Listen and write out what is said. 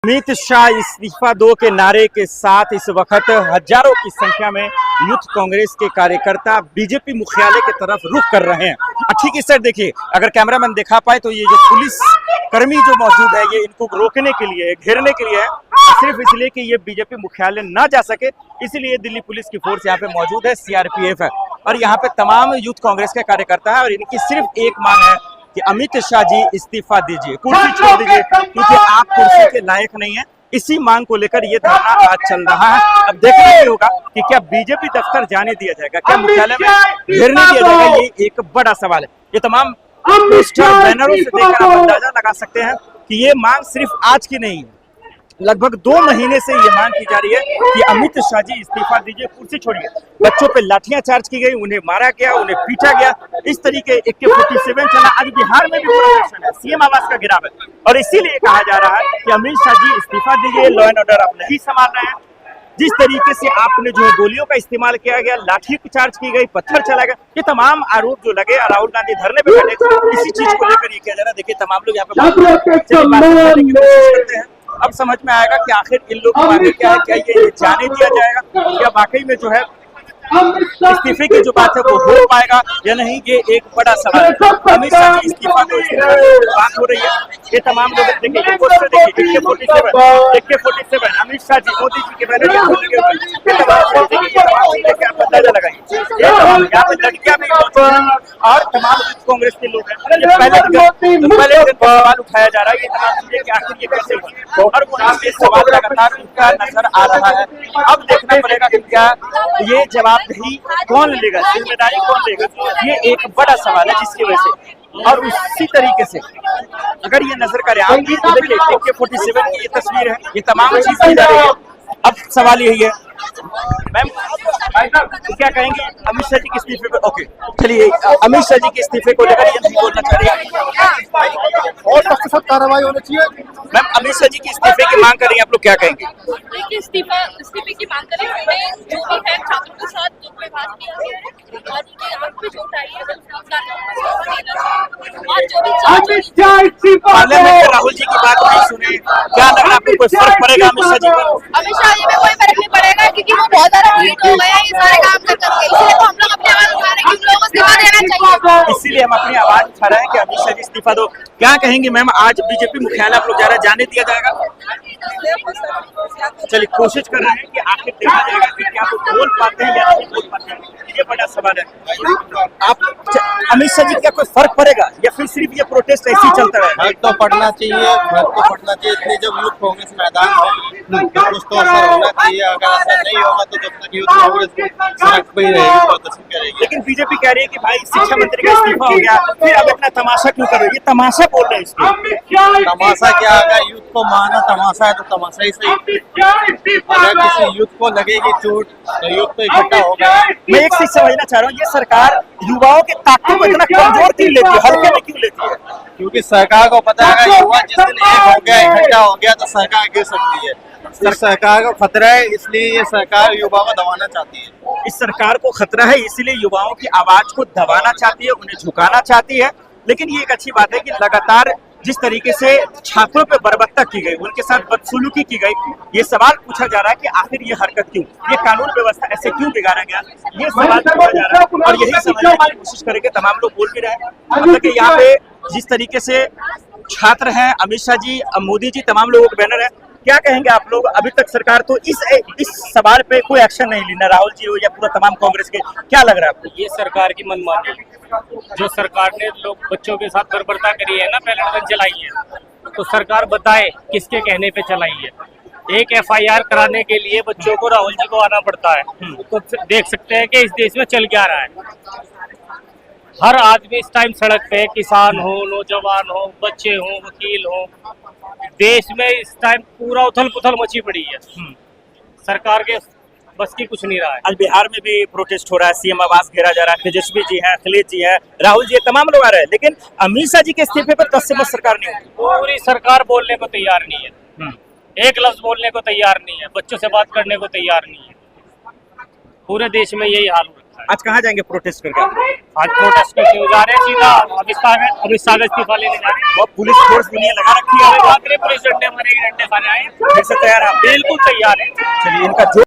अमित शाह इस्तीफा दो के नारे के साथ इस वक्त हजारों की संख्या में यूथ कांग्रेस के कार्यकर्ता बीजेपी मुख्यालय की तरफ रुख कर रहे हैं। ठीक इस साइड देखिए, अगर कैमरामैन दिखा पाए तो ये जो पुलिस कर्मी जो मौजूद है ये इनको रोकने के लिए, घेरने के लिए है, सिर्फ इसलिए कि ये बीजेपी मुख्यालय ना जा सके, इसलिए दिल्ली पुलिस की फोर्स यहाँ पे मौजूद है, सीआरपीएफ है और यहाँ पे तमाम यूथ कांग्रेस के कार्यकर्ता है और इनकी सिर्फ एक मांग है कि अमित शाह जी इस्तीफा दीजिए, कुर्सी छोड़ दीजिए, क्योंकि आप कुर्सी के लायक नहीं है। इसी मांग को लेकर ये धरना आज चल रहा है। अब देखना ही होगा कि क्या बीजेपी दफ्तर जाने दिया जाएगा, क्या मुख्यालय में घेरने दिया जाएगा, ये एक बड़ा सवाल है। ये तमाम पोस्टर बैनरों से देखकर आप अंदाजा लगा सकते हैं कि ये मांग सिर्फ आज की नहीं है, लगभग 2 महीने से ये मांग की जा रही है कि अमित शाह जी इस्तीफा दीजिए, कुर्सी छोड़िए। बच्चों पे लाठियां चार्ज की गई, उन्हें मारा गया, उन्हें पीटा गया, इस तरीके AK-47 चला। आज बिहार में भी प्रदर्शन है, सीएम आवास का गिराव है और इसीलिए कहा जा रहा है कि अमित शाह जी इस्तीफा दीजिए, लॉ एंड ऑर्डर आप नहीं संभाल रहे हैं। जिस तरीके से आपने जो गोलियों का इस्तेमाल किया गया, लाठी चार्ज की गई, पत्थर चला गया, ये तमाम आरोप जो लगे, राहुल गांधी धरने पे बैठे, इसी चीज को लेकर ये किया जा रहा है। देखिए तमाम लोग यहाँ पे करते हैं। अब समझ में आएगा कि आखिर इन लोगों को आगे क्या है, क्या ये जाने दिया जाएगा, क्या वाकई में जो है इस्तीफे की जो बात है वो हो पाएगा या नहीं, ये एक बड़ा सवाल है। अमित शाह जी इस्तीफा दो बात हो रही है, ये तमाम लोग देखिए, AK-47 अमित शाह जी, मोदी जी के बैनर यहाँ अंदाजा लगाइए। यहाँ पे लड़कियां भी और तमाम कांग्रेस के लोग हैं। पहले सवाल उठाया जा रहा है, ये तमाम चीजें कि आखिर ये कैसे हुआ और वो सवाल लगातार उनका नजर आ रहा है। अब देखना पड़ेगा कि क्या ये जवाबदेही कौन लेगा, जिम्मेदारी कौन लेगा, ये एक बड़ा सवाल है जिसकी वजह से। और उसी तरीके से अगर ये नजर करें आप, देखिए AK-47 की ये तस्वीर है, ये तमाम चीज की जा रही है। अब सवाल यही है, मैम क्या कहेंगे अमित शाह जी के इस्तीफे पर? ओके चलिए, अमित शाह जी के इस्तीफे को लेकर ये नहीं बोलना चाह रही है और सबके साथ कार्रवाई होनी चाहिए। मैम अमित शाह जी के इस्तीफे की मांग कर रही है, आप लोग क्या कहेंगे? इस्तीफे की मांग करें, हमें जो भी है छात्रों के साथ जो व्यवहार किया गया है और उनके आंख पे चोट आई है, पार्लियामेंट में राहुल जी की बात नहीं सुने, क्या लग रहा है आपको, कोई फर्क पड़ेगा अमित शाह जी पर? अमित शाह जी में कोई फर्क नहीं पड़ेगा क्योंकि वो बहुत ज्यादा हीट हो गए हैं ये सारे काम कर करके, इसलिए तो हम लोग अपनी आवाज उठा रहे हैं कि उन लोगों को इस्तीफा देना चाहिए। इसीलिए हम अपनी आवाज उठा रहे हैं कि अमित शाह जी इस्तीफा दो। क्या कहेंगे मैम, आज बीजेपी मुख्यालय आप लोग जा रहे हैं, जाने दिया जाएगा? चलिए कोशिश कर रहे हैं कि आखिर देखा जाएगा कि क्या वो बोल पाते हैं या नहीं बोल पाते हैं, ये बड़ा सवाल है। आप अमित शाह जी क्या कोई फर्क पड़ेगा या फिर सिर्फ ये प्रोटेस्ट ऐसे ही चलता है? फर्क तो पड़ना चाहिए, फर्क तो पड़ना चाहिए। इसलिए जब यूथ कांग्रेस मैदान में कुछ तो असर होना चाहिए, अगर असर नहीं होगा तो जब तक यूथ कांग्रेस सड़क पे ही रहेगी, प्रदर्शन करेगी। लेकिन बीजेपी कह रही है कि भाई शिक्षा मंत्री का इस्तीफा हो गया, फिर अब इतना तमाशा क्यों कर रहे हो? ये तमाशा बोल रहे हैं इसको। तमाशा क्या, अगर यूथ को माना तमाशा है तो तमाशा ही सही। अगर किसी यूथ को लगेगी चोट तो यूथ तो इकट्ठा हो गया। मैं एक चीज समझना चाह रहा हूँ, ये सरकार युवाओं के ताकत को इतना कमजोर क्यों लेती है, हल्के में क्यों लेती है? क्योंकि सरकार को पता है अगर युवा जिस दिन एक हो गया, इकट्ठा हो गया तो सरकार गिर सकती है। सरकार को खतरा है, इसलिए ये सरकार युवाओं को दबाना चाहती है। इस सरकार को खतरा है, इसलिए युवाओं की आवाज को दबाना चाहती है, उन्हें झुकाना चाहती है। लेकिन ये एक अच्छी बात है कि लगातार जिस तरीके से छात्रों पे बर्बरता की गई, उनके साथ बदसलूकी की गई, ये सवाल पूछा जा रहा है कि आखिर ये हरकत क्यों, ये कानून व्यवस्था ऐसे क्यों बिगाड़ा गया, ये सवाल पूछा जा रहा है और यही समझने की कोशिश करेंगे। तमाम लोग बोल भी रहे हैं, मतलब कि यहाँ पे जिस तरीके से छात्र हैं, अमित शाह जी, मोदी जी, तमाम लोगों के बैनर है। क्या कहेंगे आप लोग? अभी तक सरकार तो इस सवाल पे कोई एक्शन नहीं ली, ना राहुल जी हो या पूरा तमाम कांग्रेस के, क्या लग रहा है आपको? ये सरकार की मनमानी, जो सरकार ने लोग बच्चों के साथ बर्बरता करी है ना, पहले चलाई है, तो सरकार बताए किसके कहने पे चलाई है। एक FIR कराने के लिए बच्चों को राहुल जी को आना पड़ता है, तो देख सकते हैं कि इस देश में चल क्या रहा है। हर आदमी इस टाइम सड़क पे, किसान हो, नौजवान हो, बच्चे हो, वकील हो, देश में इस टाइम पूरा उथल पुथल मची पड़ी है। सरकार के बस की कुछ नहीं रहा है। आज बिहार में भी प्रोटेस्ट हो रहा है, सीएम आवास घेरा जा रहा है, तेजस्वी जी हैं, अखिलेश जी हैं, राहुल जी, तमाम लोग आ रहे हैं, लेकिन अमित शाह जी के इस्तीफे पर 10 से 10 सरकार नहीं होती। पूरी सरकार बोलने को तैयार नहीं है, एक लफ्ज बोलने को तैयार नहीं है, बच्चों से बात करने को तैयार नहीं है। पूरे देश में यही हाल हो रहा है। आज कहाँ जाएंगे प्रोटेस्ट करके? आज प्रोटेस्ट करते हुए जा रहे हैं, सीधा अमित शाह का इस्तीफा लेने जा रहे हैं। वो पुलिस फोर्स भी नहीं लगा रखी है, बात रही पुलिस डंडे मारेगी, डंडे खाने आए, फिर से तैयार है आप? बिल्कुल तैयार है। चलिए, इनका जो